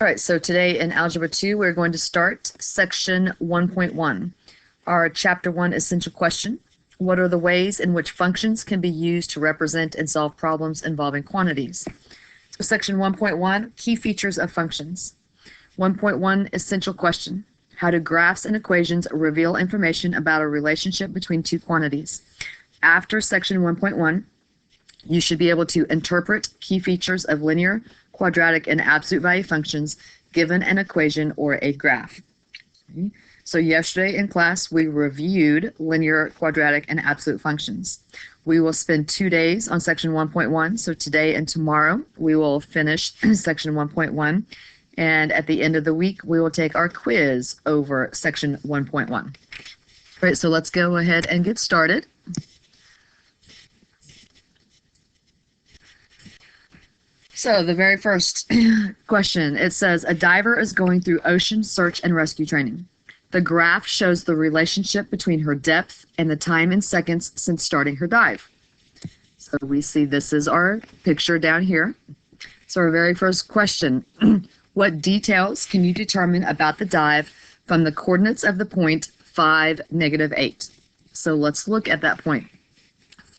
All right, so today in Algebra 2, we're going to start section 1.1. Our chapter 1 essential question: what are the ways in which functions can be used to represent and solve problems involving quantities? So section 1.1, key features of functions. 1.1 essential question: how do graphs and equations reveal information about a relationship between two quantities? After section 1.1, you should be able to interpret key features of linear, quadratic, and absolute value functions given an equation or a graph. Okay. So yesterday in class, we reviewed linear, quadratic, and absolute functions. We will spend 2 days on section 1.1. So today and tomorrow, we will finish section 1.1. And at the end of the week, we will take our quiz over section 1.1. All right, so let's go ahead and get started. So the very first question, it says, a diver is going through ocean search and rescue training. The graph shows the relationship between her depth and the time in seconds since starting her dive. So we see this is our picture down here. So our very first question, what details can you determine about the dive from the coordinates of the point 5, -8? So let's look at that point,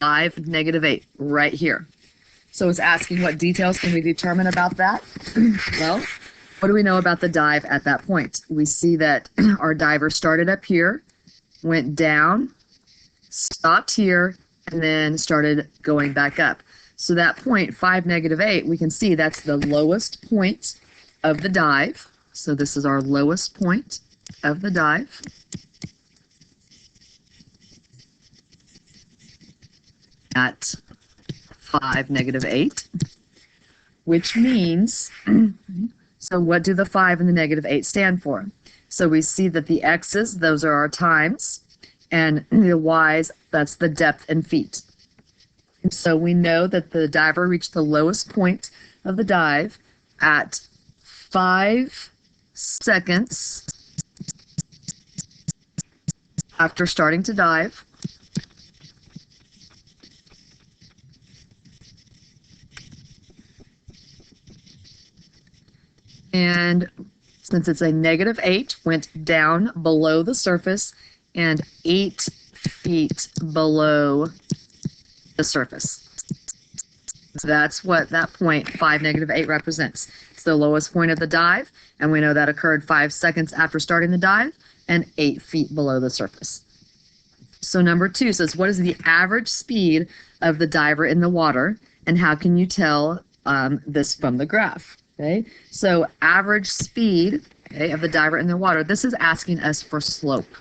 5, -8, right here. So it's asking what details can we determine about that? Well, what do we know about the dive at that point? We see that our diver started up here, went down, stopped here, and then started going back up. So that point, 5, -8, we can see that's the lowest point of the dive. So this is our lowest point of the dive. At 5, -8, which means, so what do the 5 and the -8 stand for? So we see that the x's, those are our times, and the y's, that's the depth in feet. And so we know that the diver reached the lowest point of the dive at 5 seconds after starting to dive. And since it's a -8, went down below the surface and 8 feet below the surface. So that's what that point 5, -8 represents. It's the lowest point of the dive, and we know that occurred 5 seconds after starting the dive and 8 feet below the surface. So number 2 says, what is the average speed of the diver in the water, and how can you tell this from the graph? Okay, so average speed, okay, of the diver in the water. This is asking us for slope.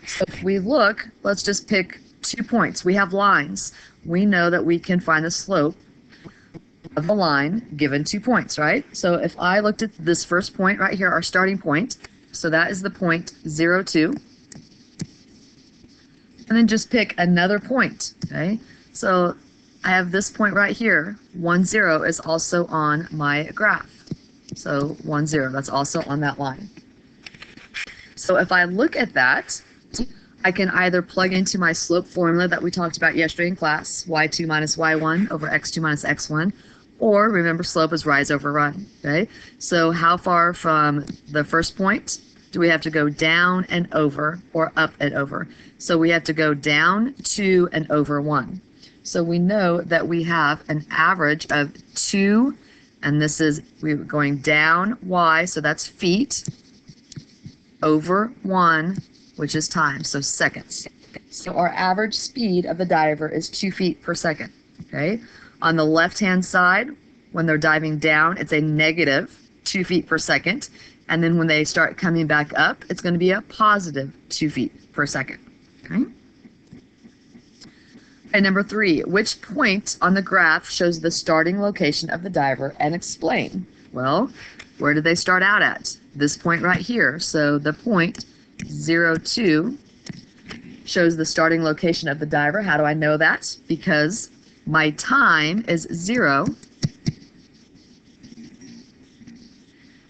So if we look, let's just pick 2 points. We have lines. We know that we can find the slope of the line given 2 points, right? So if I looked at this first point right here, our starting point, so that is the point 0, 2. And then just pick another point, okay? So I have this point right here, 1, 0 is also on my graph. So 1, 0, that's also on that line. So if I look at that, I can either plug into my slope formula that we talked about yesterday in class, y2 minus y1 over x2 minus x1, or remember slope is rise over run, okay? So how far from the first point do we have to go down and over or up and over? So we have to go down 2 and over 1. So we know that we have an average of 2, and this is, we're going down y, so that's feet, over 1, which is time, so seconds. So our average speed of the diver is 2 feet per second, okay? On the left-hand side, when they're diving down, it's a -2 feet per second, and then when they start coming back up, it's going to be a positive 2 feet per second, okay? And number 3, which point on the graph shows the starting location of the diver, and explain? Well, where did they start out at? This point right here. So the point 0, 2 shows the starting location of the diver. How do I know that? Because my time is 0.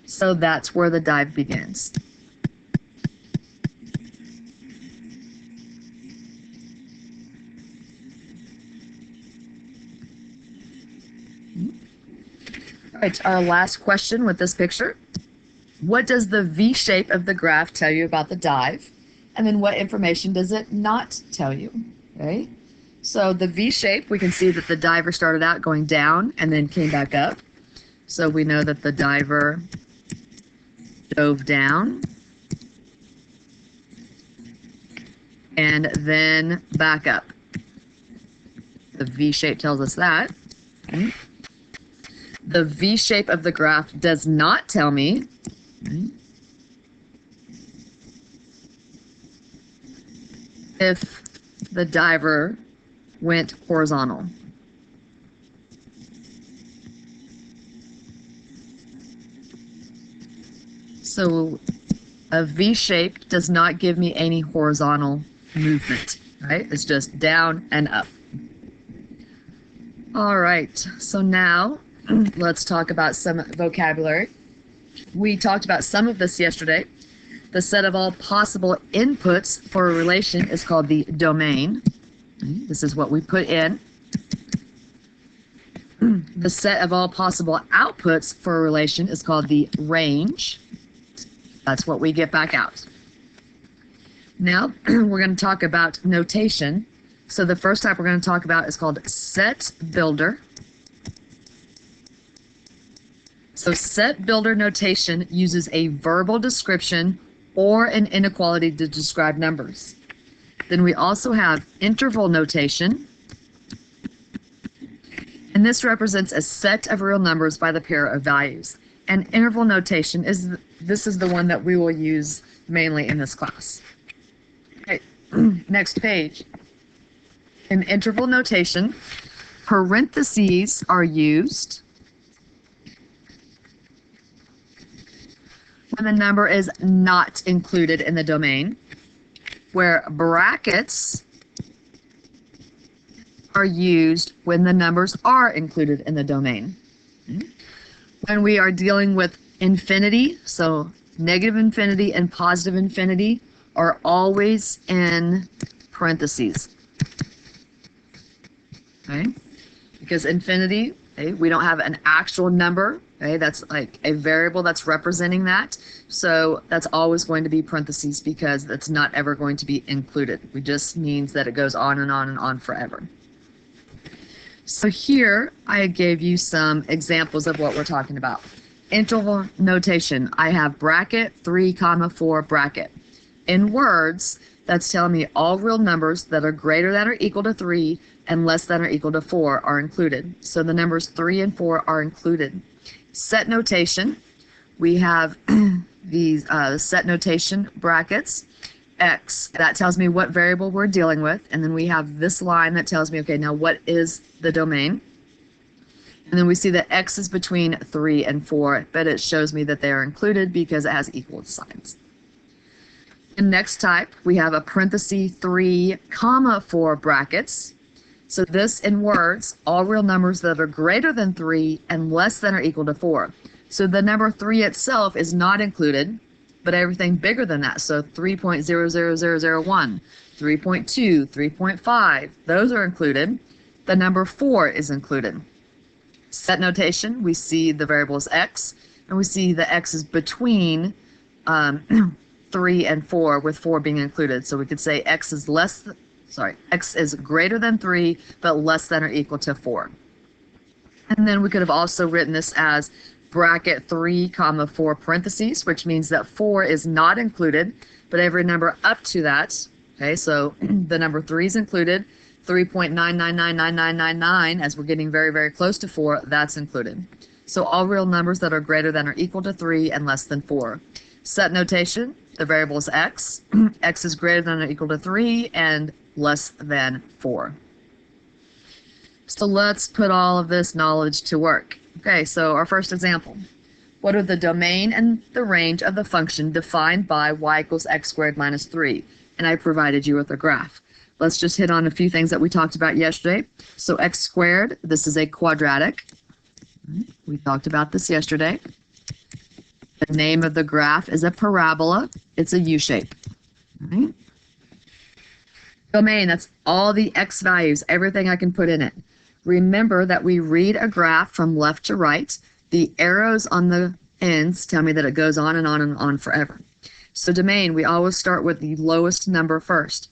So that's where the dive begins. Right, our last question with this picture. What does the V shape of the graph tell you about the dive? And then what information does it not tell you? Okay, so the V shape, we can see that the diver started out going down and then came back up. So we know that the diver dove down and then back up. The V shape tells us that. Okay. The V shape of the graph does not tell me if the diver went horizontal. So a V shape does not give me any horizontal movement, right? It's just down and up. All right, so now let's talk about some vocabulary. We talked about some of this yesterday. The set of all possible inputs for a relation is called the domain. This is what we put in. The set of all possible outputs for a relation is called the range. That's what we get back out. Now we're going to talk about notation. So the first type we're going to talk about is called set builder. So set builder notation uses a verbal description or an inequality to describe numbers. Then we also have interval notation. And this represents a set of real numbers by the pair of values. And interval notation is the one that we will use mainly in this class. Okay, next page. In interval notation, parentheses are used when the number is not included in the domain, where brackets are used when the numbers are included in the domain. When we are dealing with infinity, so negative infinity and positive infinity are always in parentheses. Okay? Because infinity, okay, we don't have an actual number, okay? That's like a variable that's representing that. So that's always going to be parentheses because that's not ever going to be included. It just means that it goes on and on and on forever. So here I gave you some examples of what we're talking about. Interval notation, I have bracket, 3, 4, bracket. In words, that's telling me all real numbers that are greater than or equal to 3 and less than or equal to 4 are included. So the numbers 3 and 4 are included. Set notation, we have these set notation brackets. X, that tells me what variable we're dealing with, and then we have this line that tells me, okay, now what is the domain? And then we see that X is between 3 and 4, but it shows me that they are included because it has equal signs. In next type, we have a parenthesis 3, 4 brackets. So this in words, all real numbers that are greater than 3 and less than or equal to 4. So the number 3 itself is not included, but everything bigger than that, so 3.00001, 3.2, 3.5, those are included. The number 4 is included. Set notation, we see the variable is x, and we see the x is between 3 and 4, with 4 being included. So we could say x is x is greater than 3, but less than or equal to 4. And then we could have also written this as bracket 3, 4 parentheses, which means that 4 is not included, but every number up to that, okay, so the number 3 is included, 3.9999999, as we're getting very, very close to 4, that's included. So all real numbers that are greater than or equal to 3 and less than 4. Set notation, the variable is x. X is greater than or equal to 3 and less than 4. So let's put all of this knowledge to work. Okay, so our first example. What are the domain and the range of the function defined by y equals x squared minus 3? And I provided you with a graph. Let's just hit on a few things that we talked about yesterday. So x squared, this is a quadratic. We talked about this yesterday. The name of the graph is a parabola. It's a U shape. Right? Domain, that's all the x values, everything I can put in it. Remember that we read a graph from left to right, The arrows on the ends tell me that it goes on and on and on forever. So domain, we always start with the lowest number first.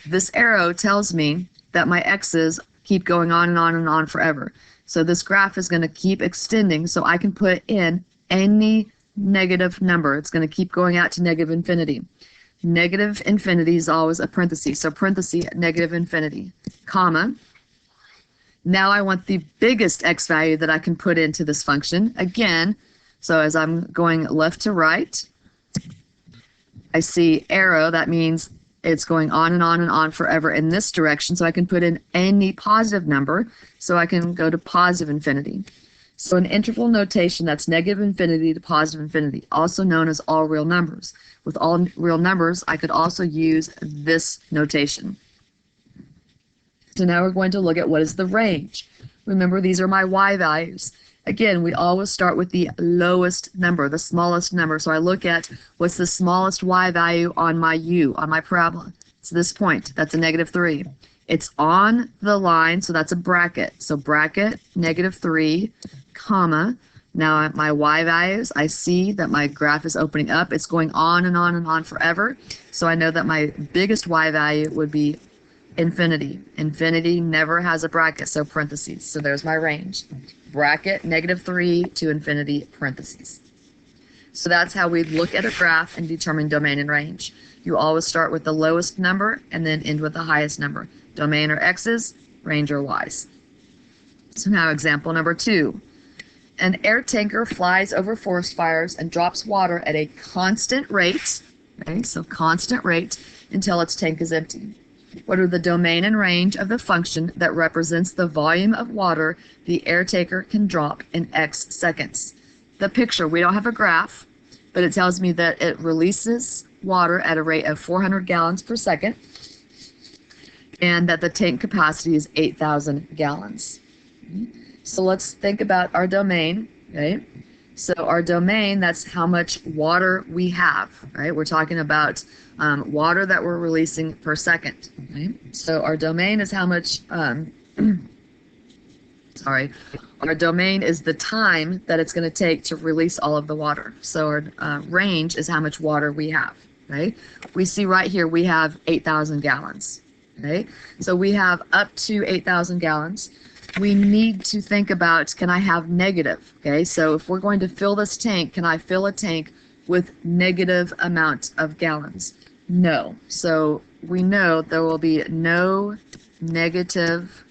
This arrow tells me that my x's keep going on and on and on forever. So this graph is going to keep extending, so I can put in any negative number. It's going to keep going out to negative infinity. Negative infinity is always a parenthesis, so parenthesis negative infinity, comma. Now I want the biggest x value that I can put into this function. Again, so as I'm going left to right, I see arrow, that means it's going on and on and on forever in this direction, so I can put in any positive number, so I can go to positive infinity. So an interval notation, that's negative infinity to positive infinity, also known as all real numbers. With all real numbers, I could also use this notation. So now we're going to look at what is the range. Remember, these are my y values. Again, we always start with the lowest number, the smallest number. So I look at what's the smallest y value on my u, on my parabola. It's this point. That's a -3. It's on the line, so that's a bracket. So bracket, -3, comma. Now at my y values, I see that my graph is opening up. It's going on and on and on forever. So I know that my biggest y value would be infinity. Infinity never has a bracket, so parentheses. So there's my range. Bracket, -3 to infinity, parentheses. So that's how we look at a graph and determine domain and range. You always start with the lowest number and then end with the highest number. Domain are x's, range are y's. So now example number 2. An air tanker flies over forest fires and drops water at a constant rate, okay, so constant rate, until its tank is empty. What are the domain and range of the function that represents the volume of water the air tanker can drop in x seconds? The picture, we don't have a graph, but it tells me that it releases water at a rate of 400 gallons per second and that the tank capacity is 8,000 gallons. So let's think about our domain, right? So our domain, that's how much water we have, right? We're talking about water that we're releasing per second, right? So our domain is how much, our domain is the time that it's going to take to release all of the water. So our range is how much water we have, right? We see right here we have 8,000 gallons, okay? So we have up to 8,000 gallons. We need to think about, can I have negative, okay? So if we're going to fill this tank, can I fill a tank with negative amount of gallons? No. So we know there will be no negative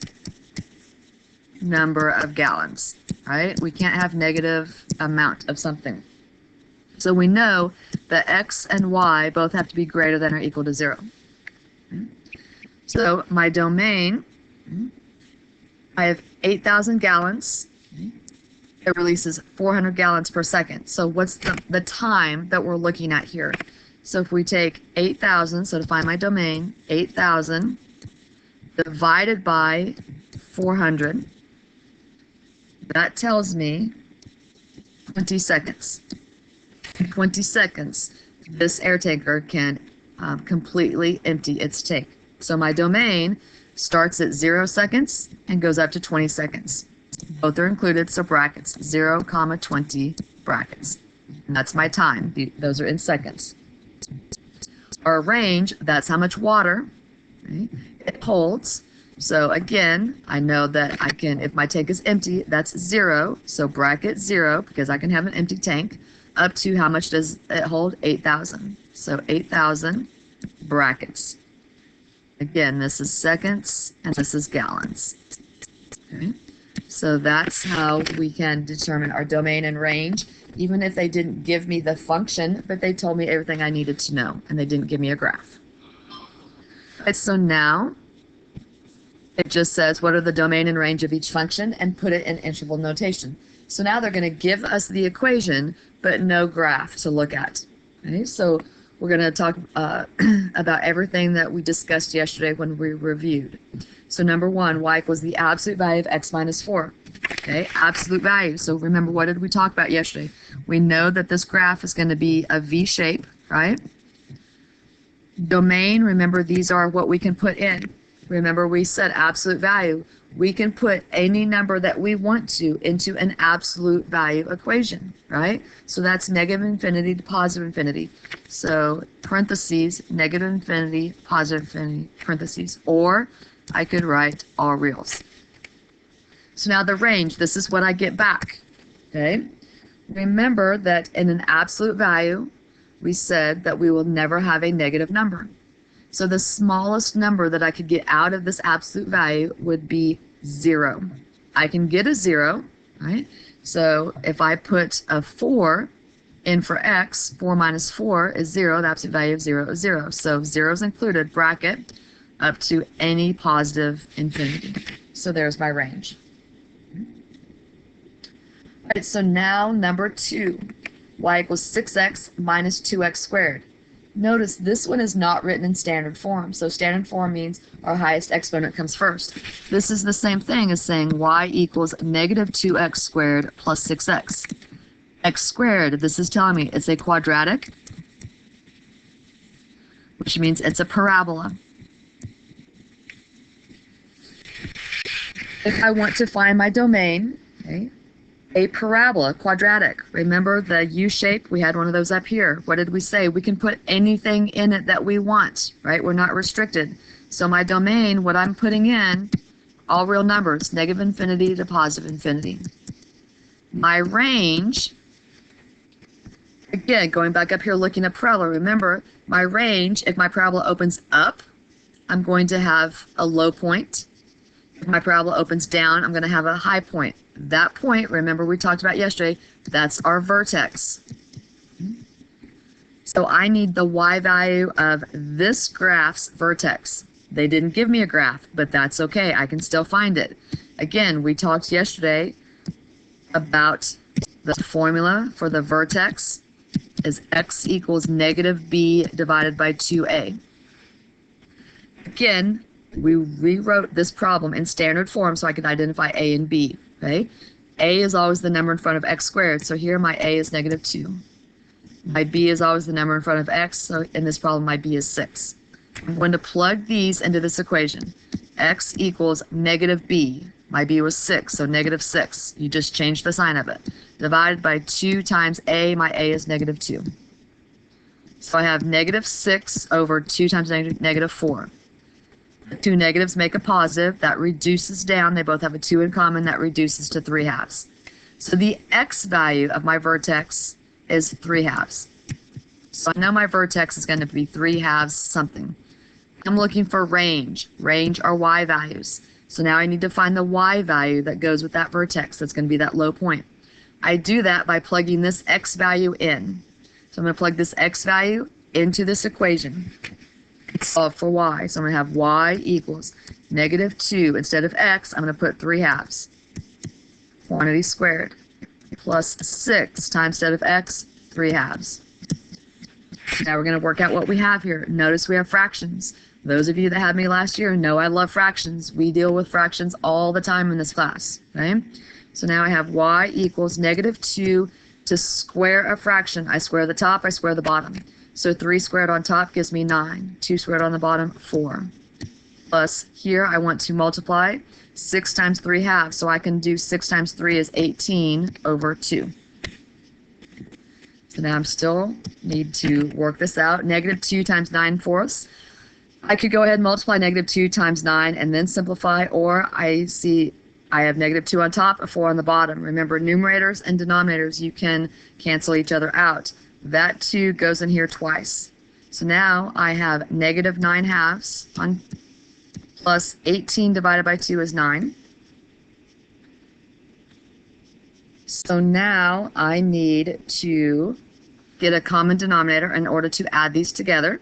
number of gallons, right? We can't have negative amount of something. So we know that x and y both have to be greater than or equal to 0. So my domain, I have 8,000 gallons. It releases 400 gallons per second. So what's the time that we're looking at here? So if we take 8,000, so to find my domain, 8,000 divided by 400, that tells me 20 seconds. In 20 seconds, this air tanker can completely empty its tank. So my domain starts at 0 seconds and goes up to 20 seconds. Both are included, so brackets, 0, 20 brackets. And that's my time. Those are in seconds. Our range, that's how much water, right, it holds. So again, I know that I can, if my tank is empty, that's 0. So bracket 0, because I can have an empty tank, up to how much does it hold? 8,000. So 8,000 brackets. Again, this is seconds and this is gallons. Okay. So that's how we can determine our domain and range, even if they didn't give me the function, but they told me everything I needed to know, and they didn't give me a graph. Right, so now it just says what are the domain and range of each function and put it in interval notation. So now they're going to give us the equation, but no graph to look at. Okay, so we're going to talk about everything that we discussed yesterday when we reviewed. So number 1, y equals the absolute value of x minus 4. Okay, absolute value. So remember, what did we talk about yesterday? We know that this graph is going to be a V shape, right? Domain, remember, these are what we can put in. Remember, we said absolute value. we can put any number that we want to into an absolute value equation, right? So that's negative infinity to positive infinity. So parentheses, negative infinity, positive infinity, parentheses, or I could write all reals. So now the range, this is what I get back, okay? Remember that in an absolute value, we said that we will never have a negative number. So the smallest number that I could get out of this absolute value would be 0. I can get a 0, right? So if I put a 4 in for x, 4 minus 4 is 0. The absolute value of 0 is 0. So 0 is included, bracket, up to any positive infinity. So there's my range. All right, so now number 2, y equals 6x minus 2x squared. Notice this one is not written in standard form. So standard form means our highest exponent comes first. This is the same thing as saying y equals negative 2x squared plus 6x. X squared, this is telling me it's a quadratic, which means it's a parabola. If I want to find my domain, okay, a parabola, quadratic. Remember the U shape? We had one of those up here. What did we say? We can put anything in it that we want, right? We're not restricted. So my domain, what I'm putting in, all real numbers, negative infinity to positive infinity. My range, again, going back up here looking at parabola, remember my range, if my parabola opens up, I'm going to have a low point. If my parabola opens down, I'm going to have a high point. That point, remember we talked about yesterday, that's our vertex. So I need the y value of this graph's vertex. They didn't give me a graph, but that's okay. I can still find it. Again, we talked yesterday about the formula for the vertex is x equals negative b divided by 2a. Again, we rewrote this problem in standard form so I could identify a and b. Okay, a is always the number in front of x squared, so here my a is negative 2. My b is always the number in front of x, so in this problem my b is 6. I'm going to plug these into this equation. X equals negative b. My b was 6, so negative 6. You just change the sign of it. Divided by 2 times a, my a is negative 2. So I have negative 6 over 2 times negative 4. Two negatives make a positive. That reduces down. They both have a 2 in common. That reduces to 3/2. So the x value of my vertex is 3/2. So I know my vertex is going to be 3/2 something. I'm looking for range. Range are y values. So now I need to find the y value that goes with that vertex. That's going to be that low point. I do that by plugging this x value in. So I'm going to plug this x value into this equation. Solve for y. So I'm going to have y equals negative 2. Instead of x, I'm going to put 3/2. Quantity squared. Plus 6 times instead of x, 3/2. Now we're going to work out what we have here. Notice we have fractions. Those of you that had me last year know I love fractions. We deal with fractions all the time in this class. Okay? So now I have y equals negative 2 to square a fraction. I square the top, I square the bottom. So 3 squared on top gives me 9. 2 squared on the bottom, 4. Plus here I want to multiply 6 times 3/2. So I can do 6 times 3 is 18 over 2. So now I'm still need to work this out. Negative 2 times 9/4. I could go ahead and multiply negative 2 times 9 and then simplify, or I see I have negative 2 on top, a 4 on the bottom. Remember, numerators and denominators, you can cancel each other out. That 2 goes in here twice. So now I have negative 9/2 on plus 18 divided by 2 is 9. So now I need to get a common denominator in order to add these together.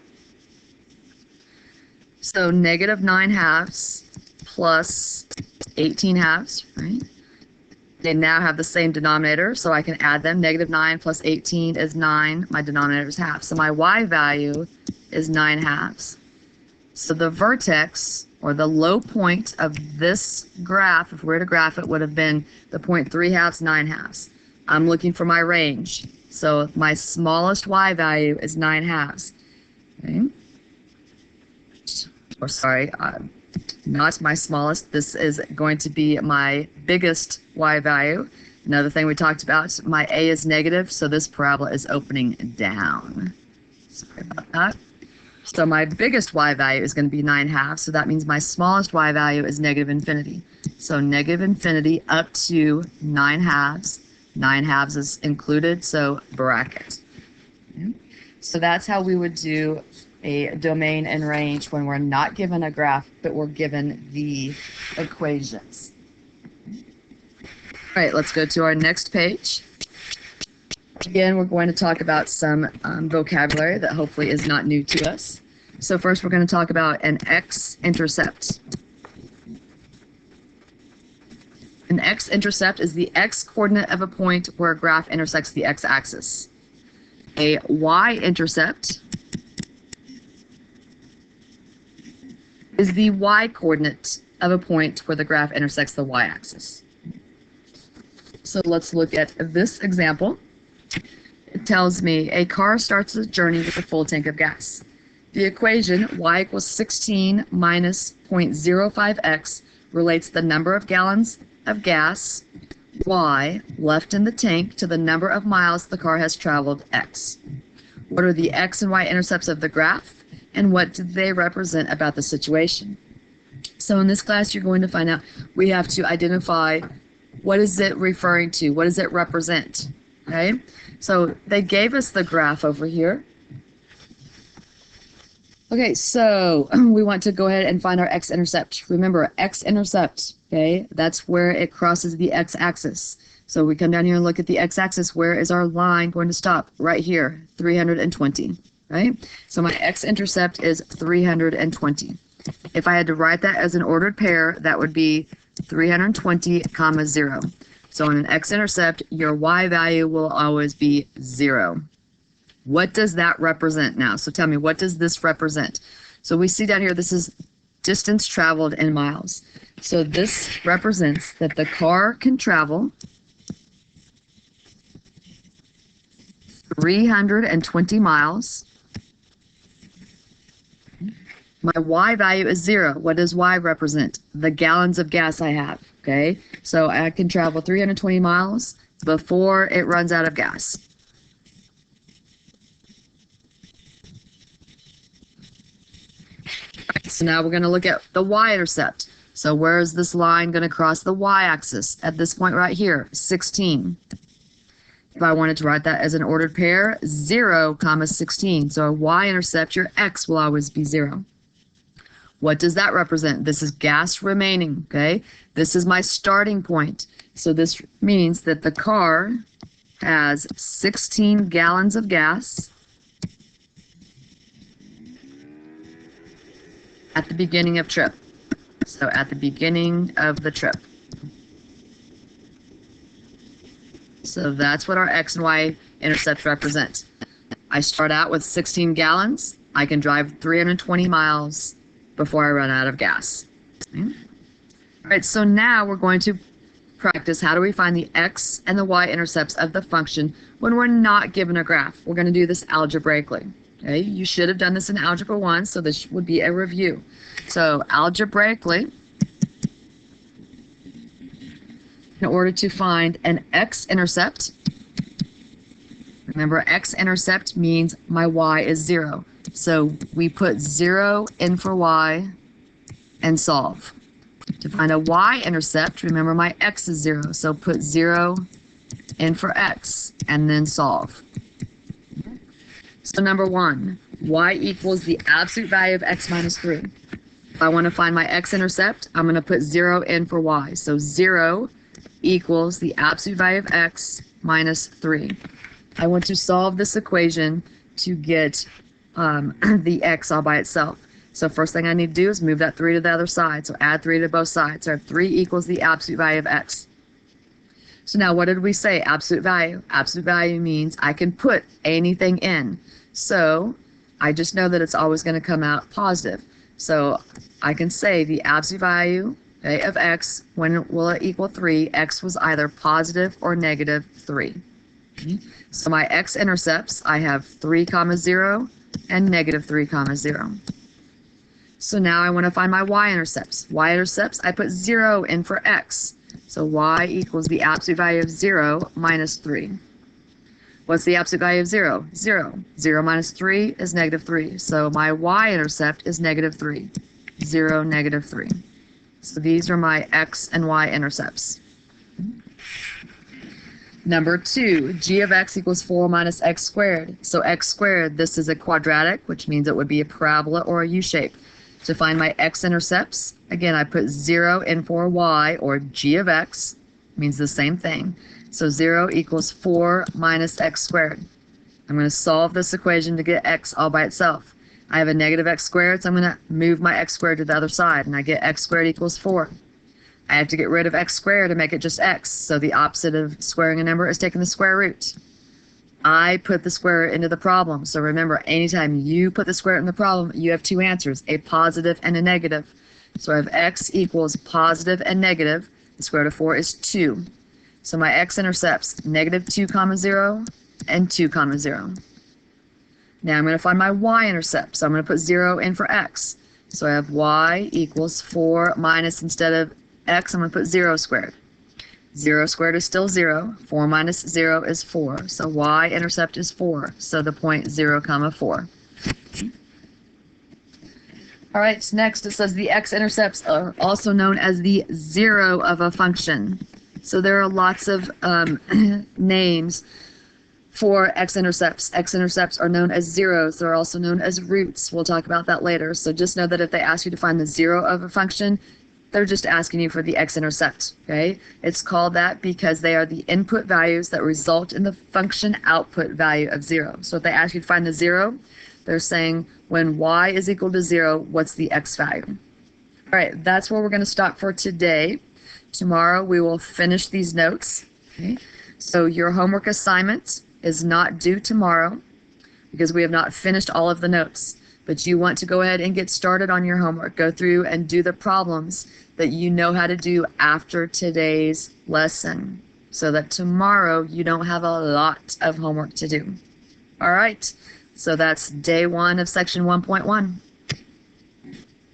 So negative 9/2 plus 18/2, right? They now have the same denominator, so I can add them. Negative 9 plus 18 is 9. My denominator is half. So my y value is 9/2. So the vertex, or the low point of this graph, if we were to graph it, would have been the point 3/2, 9/2. I'm looking for my range. So my smallest y value is 9/2. Okay. Or sorry, not my smallest. This is going to be my biggest y value. Another thing we talked about, my a is negative, so this parabola is opening down. Sorry about that. So my biggest y value is going to be 9/2, so that means my smallest y value is negative infinity. So negative infinity up to 9/2. 9/2 is included, so bracket. Okay. So that's how we would do a domain and range when we're not given a graph, but we're given the equations. All right, let's go to our next page. Again, we're going to talk about some vocabulary that hopefully is not new to us. So first we're going to talk about an x-intercept. An x-intercept is the x-coordinate of a point where a graph intersects the x-axis. A y-intercept is the y-coordinate of a point where the graph intersects the y-axis. So let's look at this example. It tells me a car starts its journey with a full tank of gas. The equation y equals 16 minus 0.05x relates the number of gallons of gas y left in the tank to the number of miles the car has traveled x. What are the x and y intercepts of the graph, and what do they represent about the situation? So in this class, you're going to find out we have to identify what is it referring to, what does it represent, okay? So they gave us the graph over here. Okay, so we want to go ahead and find our x-intercept. Remember, x-intercept, okay, that's where it crosses the x-axis. So we come down here and look at the x-axis. Where is our line going to stop? Right here, 320, right? So my x-intercept is 320. If I had to write that as an ordered pair, that would be 320, 0. So on an x-intercept, your y value will always be 0. What does that represent now? So tell me, what does this represent? So we see down here, this is distance traveled in miles. So this represents that the car can travel 320 miles. My y value is 0. What does y represent? The gallons of gas I have, okay? So I can travel 320 miles before it runs out of gas. So now we're going to look at the y-intercept. So where is this line going to cross the y-axis? At this point right here, 16. If I wanted to write that as an ordered pair, 0, 16. So a y-intercept, your x will always be 0. What does that represent? This is gas remaining, okay? This is my starting point. So this means that the car has 16 gallons of gas at the beginning of trip. So at the beginning of the trip. So that's what our x and y intercepts represent. I start out with 16 gallons. I can drive 320 miles before I run out of gas. Okay. All right, so now we're going to practice how do we find the x and the y intercepts of the function when we're not given a graph. We're going to do this algebraically. Okay, you should have done this in Algebra 1, so this would be a review. So algebraically, in order to find an x-intercept, remember x-intercept means my y is 0. So we put 0 in for y and solve. To find a y-intercept, remember my x is 0, so put 0 in for x and then solve. So number 1, y equals the absolute value of x minus 3. If I want to find my x-intercept, I'm going to put 0 in for y. So 0 equals the absolute value of x minus 3. I want to solve this equation to get the x all by itself. So first thing I need to do is move that 3 to the other side. So add 3 to both sides. So 3 equals the absolute value of x. So now what did we say? Absolute value. Absolute value means I can put anything in. So I just know that it's always going to come out positive. So I can say the absolute value, okay, of x, when will it equal 3? X was either positive or negative 3. Okay. So my x-intercepts, I have 3, 0 and negative 3, 0. So now I want to find my y-intercepts. Y-intercepts, I put 0 in for x. So y equals the absolute value of 0 minus 3. What's the absolute value of 0? 0. 0 minus 3 is negative 3. So my y-intercept is negative 3. 0, negative 3. So these are my x and y intercepts. Number 2, g of x equals 4 minus x squared. So x squared, this is a quadratic, which means it would be a parabola or a u-shape. To find my x-intercepts, again, I put 0 in for y, or g of x, means the same thing. So 0 equals 4 minus x squared. I'm going to solve this equation to get x all by itself. I have a negative x squared, so I'm going to move my x squared to the other side, and I get x squared equals 4. I have to get rid of x squared to make it just x, so the opposite of squaring a number is taking the square root. I put the square root into the problem, so remember, anytime you put the square root in the problem, you have two answers, a positive and a negative. So I have x equals positive and negative. The square root of 4 is 2. So my x-intercepts, negative 2 comma 0 and 2 comma 0. Now I'm going to find my y-intercept, so I'm going to put 0 in for x. So I have y equals 4 minus, instead of x, I'm going to put 0 squared. 0 squared is still 0. 4 minus 0 is 4. So y-intercept is 4. So the point 0 comma 4. All right, next it says the x-intercepts are also known as the zero of a function. So there are lots of names for x-intercepts. X-intercepts are known as zeros. They're also known as roots. We'll talk about that later. So just know that if they ask you to find the zero of a function, they're just asking you for the x-intercept, okay? It's called that because they are the input values that result in the function output value of 0. So if they ask you to find the 0, they're saying when y is equal to 0, what's the x value? All right, that's where we're going to stop for today. Tomorrow we will finish these notes. Okay? So your homework assignment is not due tomorrow because we have not finished all of the notes. But you want to go ahead and get started on your homework. Go through and do the problems that you know how to do after today's lesson so that tomorrow you don't have a lot of homework to do. All right, so that's day 1 of section 1.1.